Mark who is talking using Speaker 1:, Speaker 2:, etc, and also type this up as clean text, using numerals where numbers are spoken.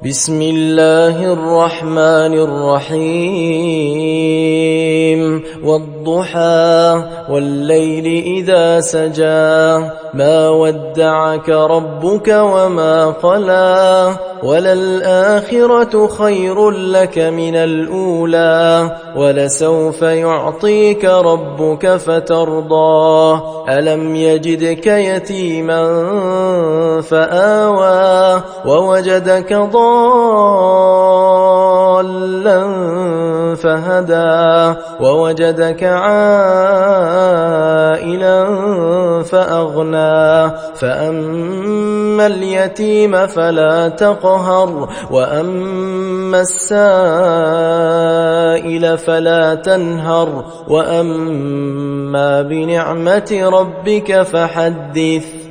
Speaker 1: بسم الله الرحمن الرحيم والضحى والليل إذا سجى ما ودعك ربك وما قلى وللآخرة خير لك من الأولى ولسوف يعطيك ربك فترضى ألم يجدك يتيما فآوى ووجدك ضالا فهدى ووجدك عائلا فأغنى فأما اليتيم فلا تقهر وأما السائل فلا تنهر وأما بنعمة ربك فحدث